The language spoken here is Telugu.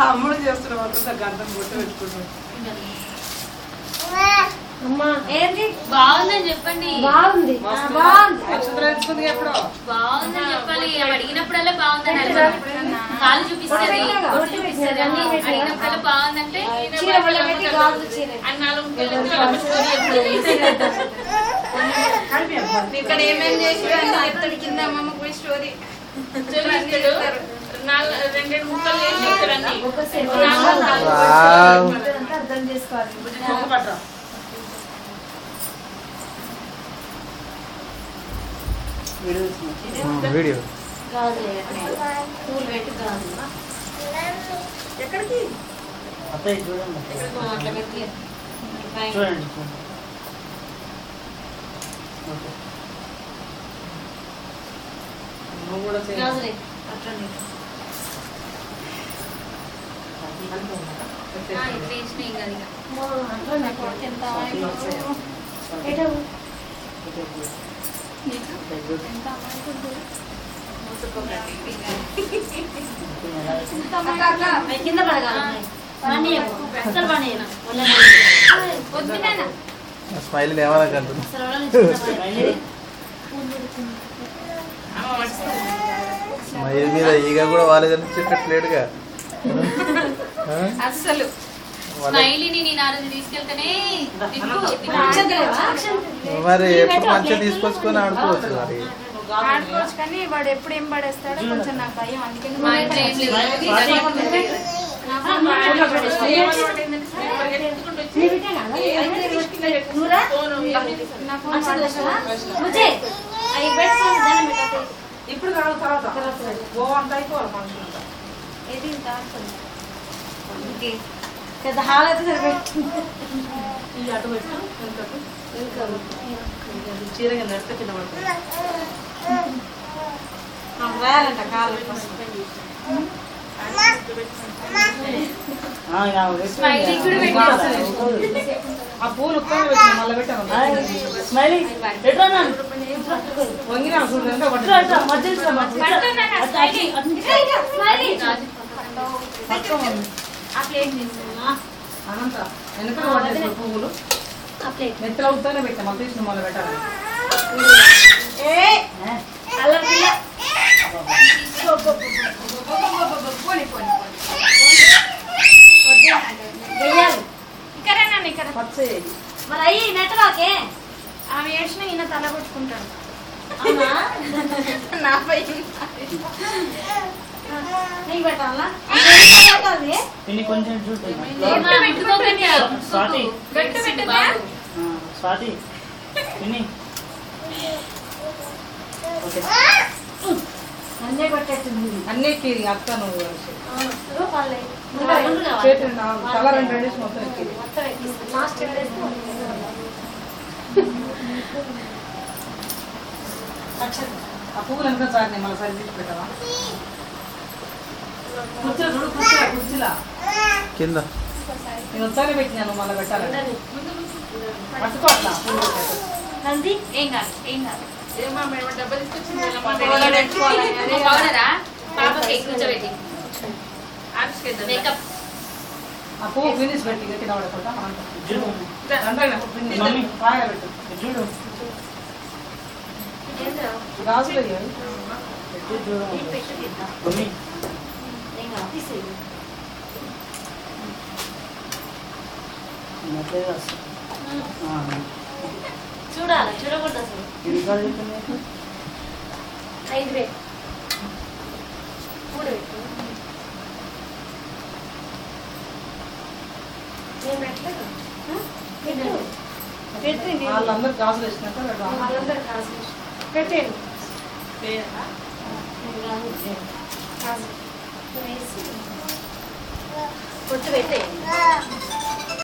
తమ్ముడు చేస్తున్నాం అంతా గంటం గుట్ట పెట్టుకుంటాం. ఏంటి బాగుందని చెప్పండి. బాగుంది బాగుంది ఎప్పుడో బాగుందని చెప్పాలి. అడిగినప్పుడల్లా బాగుందని కాలు చూపిస్తుంది, చూపిస్తుంది అని అడిగినప్పుడల్లా బాగుందంటే ఇక్కడ ఏమేమి చేసి చెప్తాడు కింద అమ్మమ్మ పోయి స్టోరీ రెండు ముక్కలు చేసి అర్థం చేసుకోవాలి. వీడియో ఎక్కడికి అత్తయ్య చూడండి చూడండి నువ్వు కూడా కింద స్మైల్ ఏమనకంటుంది. స్మైల్ మీద ఈగ కూడా వాళ్ళదని చెప్పట్లేడుగా. అసలు స్మైలీని నేను ఆ రోజు తీసుకెళ్తేనే మరి ఎప్పుడు మంచిగా తీసుకొచ్చుకొని ఆడుకోవచ్చు. మరి ఆడుకోవచ్చు కానీ వాడు ఎప్పుడు ఏం పడేస్తాడో కొంచెం నాకు భయం. అందుకని మా ఇంట్లో ఏం లేదు. ఇప్పుడు కాదు తర్వాత గోవంతా అయిపోవాలి మనుషులంతా. పెద్ద హాల్ అయితే సరిపెట్టి ఈ అటు పెట్టు చీరగా నడితే కింద పడుతుంది. రాయాలంట కాలు స్మైలీ కూడా ఆ పూలు ఉప్పని పెట్టిన మళ్ళీ పెట్టాను. వంగినా అనంత వెనక పడేసిన పువ్వులు నెత్తలు అవుతానే పెట్టాం. మళ్ళీ తీసిన మళ్ళీ పెట్టాలి. మరి అయ్యి నెట్టవాకే ఆమె ఏడ్చిన ఈయన తల కొట్టుకుంటాడు. పెట్టాలా కొంచెం స్వాతి అన్నీ కొట్టేస్తుంది. అన్నీ ఎక్కిరి అక్క నువ్వు చేతి తల రెండు రెండేసి మొత్తం ఎక్కిరి. ఆ పువ్వులు ఎంత సార్ మళ్ళీ సరి తీసి పెట్టావా? కుర్చీలో చూడు, కుర్చీలా కింద నేను వస్తానే పెట్టినాను మళ్ళీ పెట్టాలి. పట్టుకో అట్లా ఏం కాదు ఏం కాదు. డబ్బా తీసుకొచ్చింది పౌడరా పాపకి కూర్చోబెట్టి మేకప్ ఆ పువ్వు ఫినిష్ పెట్టి కింద పడకుండా పెట్టు. చూడు గాజులు చూడాలి చూడకూడదు అసలు. 5 వేలు 3 వేలు వాళ్ళందరూ గాజులు వేసినాక పెట్టండి పొట్టు పెట్టేయండి.